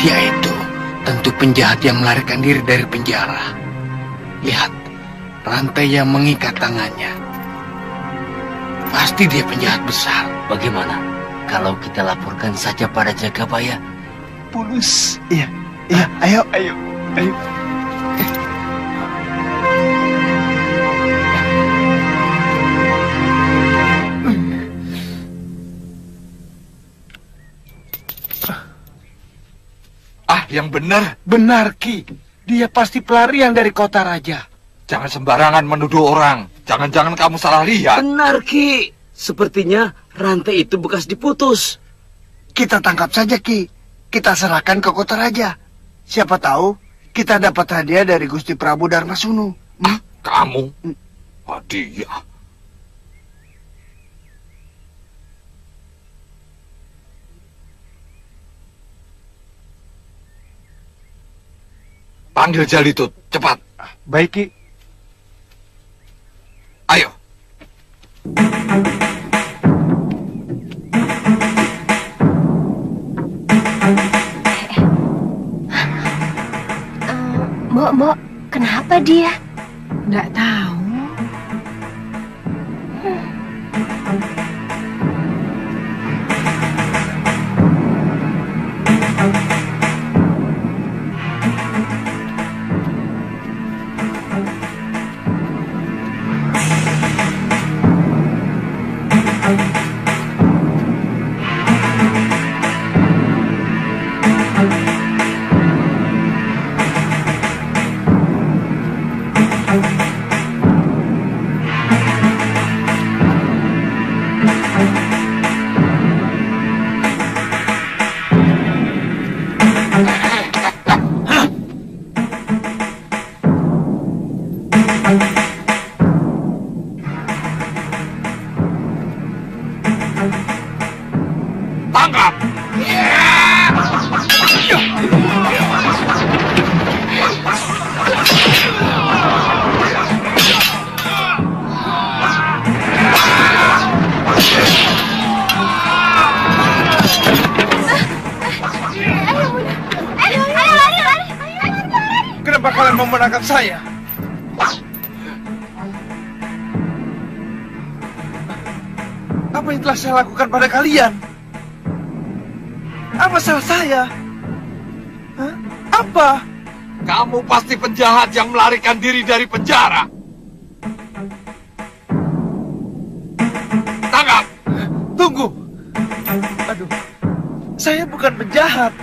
Dia itu tentu penjahat yang melarikan diri dari penjara. Lihat, rantai yang mengikat tangannya. Pasti dia penjahat besar. Bagaimana kalau kita laporkan saja pada Jagabaya? Pulus. Iya, ayo. Yang benar. Benar, Ki. Dia pasti pelarian dari kota raja. Jangan sembarangan menuduh orang. Jangan-jangan kamu salah lihat. Benar, Ki. Sepertinya rantai itu bekas diputus. Kita tangkap saja, Ki. Kita serahkan ke kota raja. Siapa tahu kita dapat hadiah dari Gusti Prabu Darmasunu. Kamu? Hadiah? Panggil Jalitut, cepat. Baik, Ki. Ayo. Mbok, kenapa dia? Nggak tahu. Kenapa kalian mau menangkap saya? Apa yang telah saya lakukan pada kalian? Apa salah saya? Hah? Apa? Kamu pasti penjahat yang melarikan diri dari penjara. Tangkap! Tunggu! Aduh, saya bukan penjahat.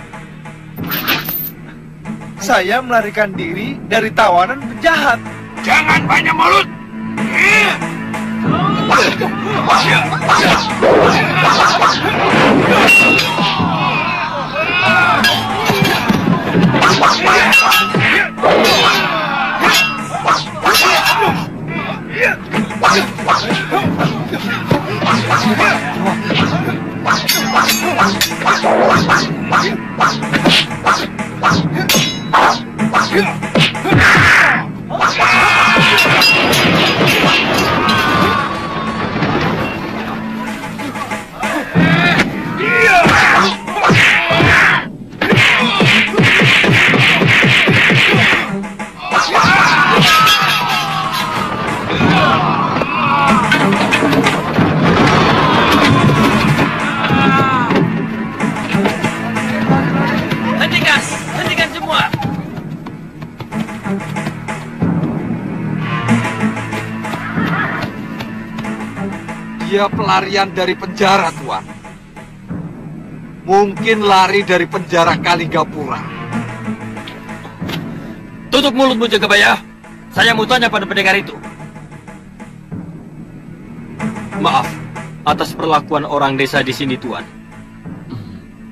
Saya melarikan diri dari tawanan penjahat. Jangan banyak mulut! Dia pelarian dari penjara, Tuan. Mungkin lari dari penjara Kalinggapura. Tutup mulutmu, Jagabaya. Saya mau tanya pada pendekar itu. Maaf atas perlakuan orang desa di sini, Tuan.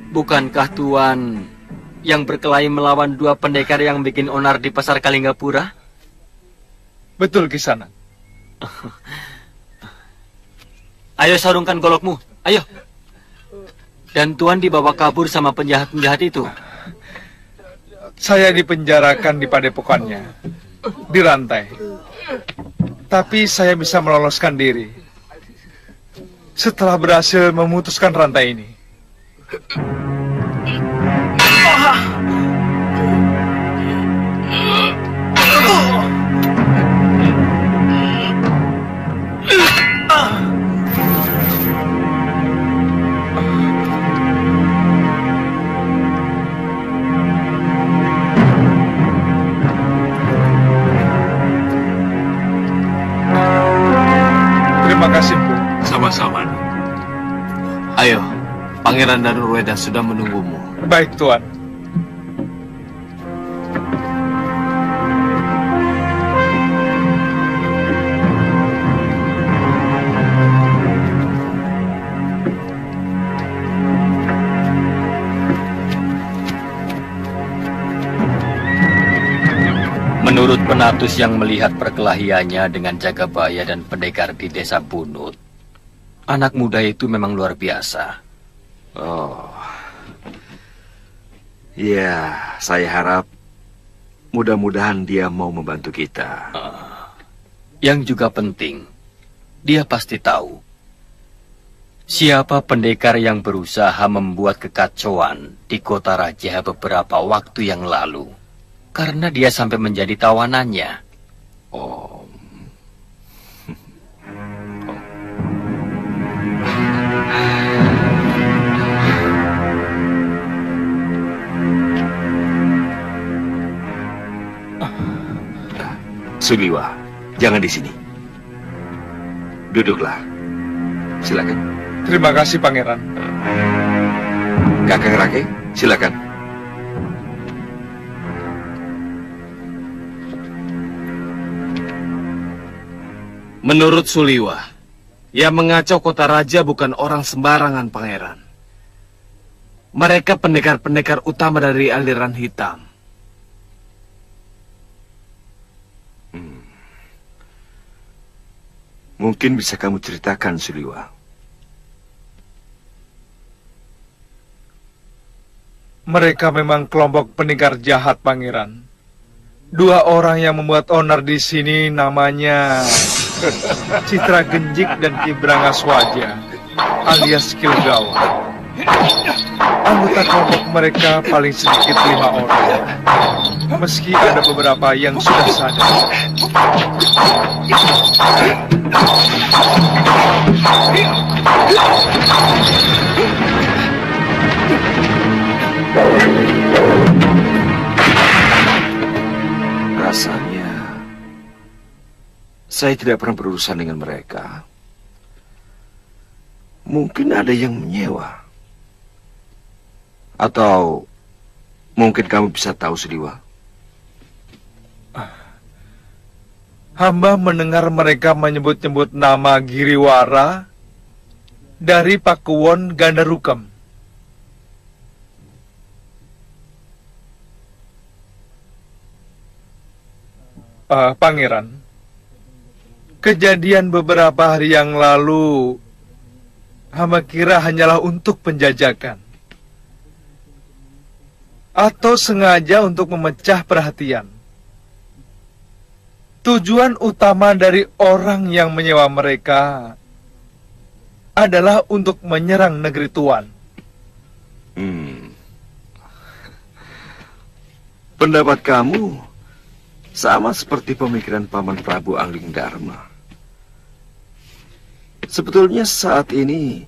Bukankah Tuan yang berkelahi melawan 2 pendekar yang bikin onar di pasar Kalinggapura? Betul, Kisanak. Ayo sarungkan golokmu, ayo. Dan Tuan dibawa kabur sama penjahat-penjahat itu. Saya dipenjarakan di padepokannya, dirantai. Tapi saya bisa meloloskan diri setelah berhasil memutuskan rantai ini. Terima kasih, Bu. Sama-sama. Ayo, Pangeran dan Nurweda sudah menunggumu. Baik, Tuan. Menurut penatus yang melihat perkelahiannya dengan Jagabaya dan pendekar di desa Bunut, anak muda itu memang luar biasa. Oh. Ya, saya harap mudah-mudahan dia mau membantu kita. Yang juga penting, dia pasti tahu siapa pendekar yang berusaha membuat kekacauan di kota raja beberapa waktu yang lalu. Karena dia sampai menjadi tawanannya. Oh. Suliwa, jangan di sini. Duduklah. Silakan. Terima kasih, Pangeran. Kakang Rake, silakan. Menurut Suliwa, yang mengacau kota raja bukan orang sembarangan, Pangeran. Mereka pendekar-pendekar utama dari aliran hitam. Mungkin bisa kamu ceritakan, Suliwa. Mereka memang kelompok pendekar jahat, Pangeran. 2 orang yang membuat onar di sini namanya Citra Genjik dan Ki Brangaswaja alias Kilgawa. Anggota kelompok mereka paling sedikit 5 orang. Meski ada beberapa yang sudah sadar. Rasanya saya tidak pernah berurusan dengan mereka. Mungkin ada yang menyewa. Atau mungkin kamu bisa tahu, Suliwa. Hamba mendengar mereka menyebut-nyebut nama Giriwara dari Pakuwon Gandarukam. Pangeran, kejadian beberapa hari yang lalu hamba kira hanyalah untuk penjajakan. Atau sengaja untuk memecah perhatian. Tujuan utama dari orang yang menyewa mereka adalah untuk menyerang negeri Tuan. Pendapat kamu sama seperti pemikiran Paman Prabu Angling Dharma. Sebetulnya saat ini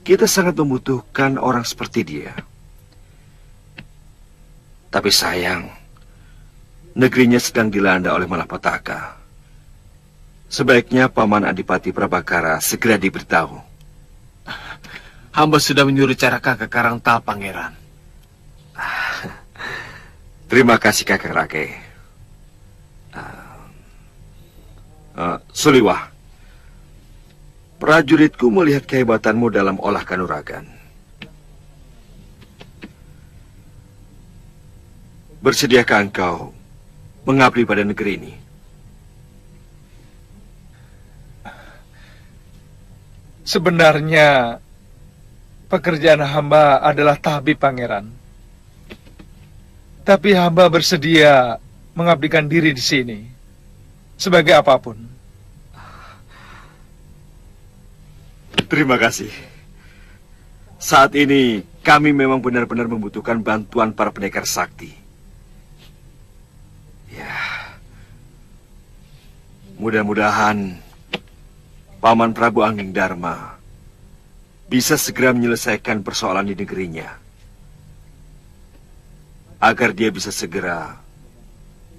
kita sangat membutuhkan orang seperti dia. Tapi sayang, negerinya sedang dilanda oleh malapetaka. Sebaiknya Paman Adipati Prabakara segera diberitahu. Hamba sudah menyuruh Caraka ke Karangtal, Pangeran. Terima kasih Kakang Rake. Suliwah, prajuritku melihat kehebatanmu dalam olah kanuragan. Bersediakah engkau mengabdi pada negeri ini? Sebenarnya pekerjaan hamba adalah tabib, Pangeran. Tapi hamba bersedia mengabdikan diri di sini sebagai apapun. Terima kasih. Saat ini kami memang benar-benar membutuhkan bantuan para pendekar sakti. Ya, mudah-mudahan Paman Prabu Anggingdarma bisa segera menyelesaikan persoalan di negerinya, agar dia bisa segera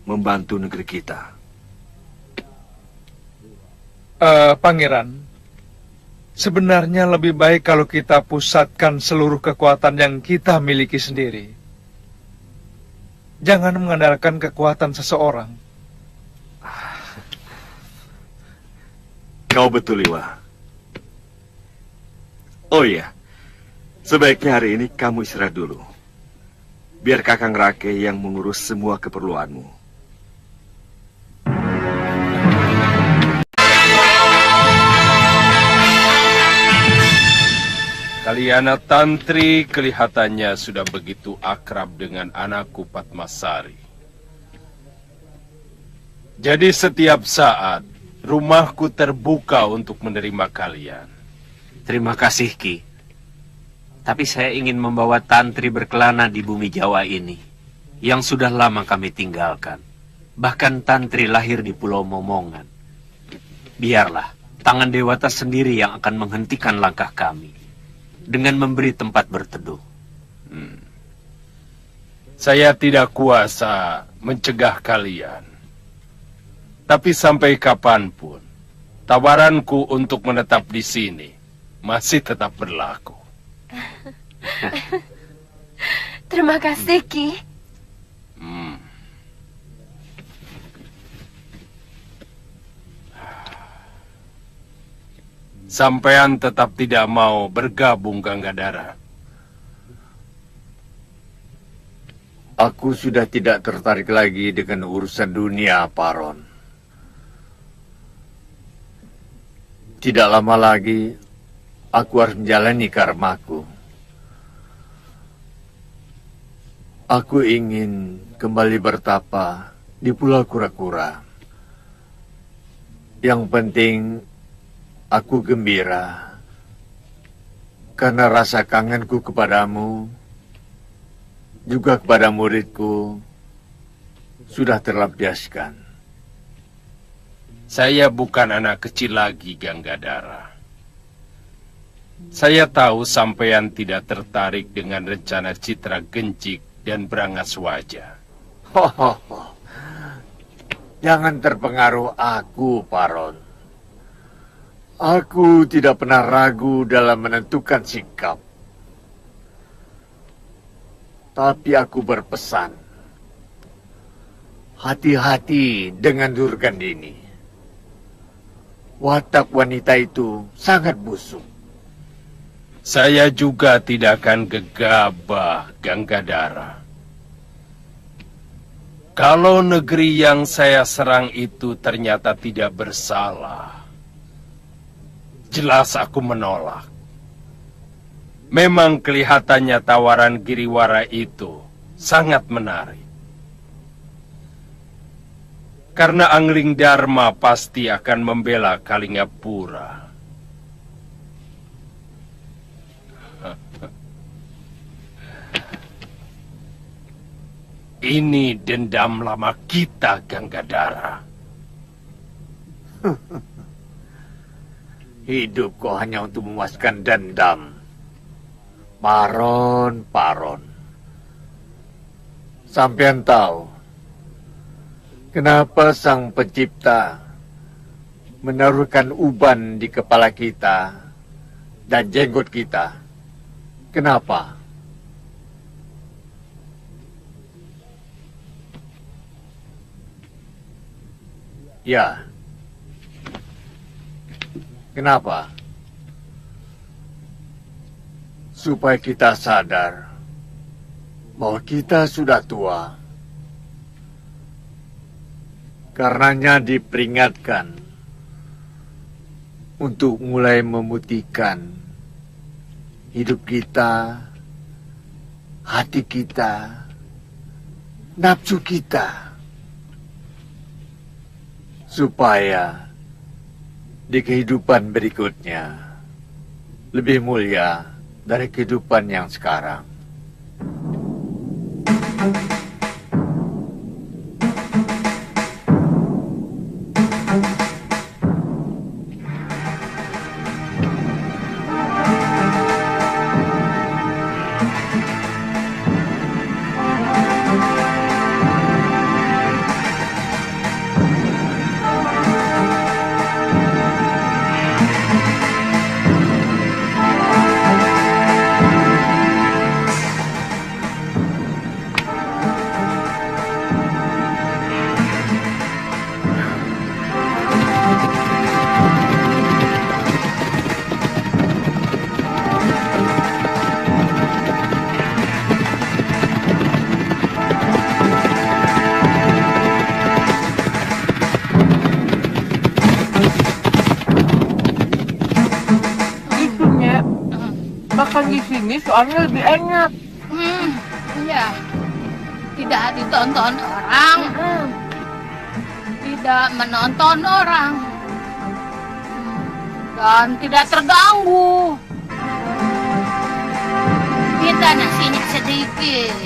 membantu negeri kita. Pangeran, sebenarnya lebih baik kalau kita pusatkan seluruh kekuatan yang kita miliki sendiri. Jangan mengandalkan kekuatan seseorang. Kau betul, Liwa. Oh iya, sebaiknya hari ini kamu istirahat dulu. Biar Kakang Rake yang mengurus semua keperluanmu. Kaliana Tantri kelihatannya sudah begitu akrab dengan anakku Padmasari. Jadi setiap saat rumahku terbuka untuk menerima kalian. Terima kasih, Ki. Tapi saya ingin membawa Tantri berkelana di bumi Jawa ini, yang sudah lama kami tinggalkan. Bahkan Tantri lahir di Pulau Momongan. Biarlah tangan Dewata sendiri yang akan menghentikan langkah kami, dengan memberi tempat berteduh. Saya tidak kuasa mencegah kalian. Tapi sampai kapanpun, tawaranku untuk menetap di sini masih tetap berlaku. Terima kasih, Ki. Sampean tetap tidak mau bergabung, Ganggadara. Aku sudah tidak tertarik lagi dengan urusan dunia, Paron. Tidak lama lagi, aku harus menjalani karmaku. Aku ingin kembali bertapa di Pulau Kura-Kura. Yang penting, aku gembira karena rasa kangenku kepadamu, juga kepada muridku, sudah terlampiaskan. Saya bukan anak kecil lagi, Ganggadara. Saya tahu sampean tidak tertarik dengan rencana Citra Genjik dan Brangaswaja. Jangan terpengaruh aku, Paron. Aku tidak pernah ragu dalam menentukan sikap. Tapi aku berpesan, hati-hati dengan Durgandini. Watak wanita itu sangat busuk. Saya juga tidak akan gegabah, Ganggadara. Kalau negeri yang saya serang itu ternyata tidak bersalah, jelas aku menolak. Memang kelihatannya tawaran Giriwara itu sangat menarik. Karena Angling Dharma pasti akan membela Kalingapura. Ini dendam lama kita, Ganggadara. Hidup kok hanya untuk memuaskan dendam. Paron. Sampean tahu kenapa Sang Pencipta menaruhkan uban di kepala kita dan jenggot kita. Kenapa? Ya. Kenapa? Supaya kita sadar bahwa kita sudah tua. Karenanya diperingatkan untuk mulai memutihkan hidup kita, hati kita, nafsu kita, supaya di kehidupan berikutnya lebih mulia dari kehidupan yang sekarang. Makan di sini soalnya lebih enak. Iya. Tidak ditonton orang. Tidak menonton orang. Dan tidak terganggu. Minta nasinya sedikit.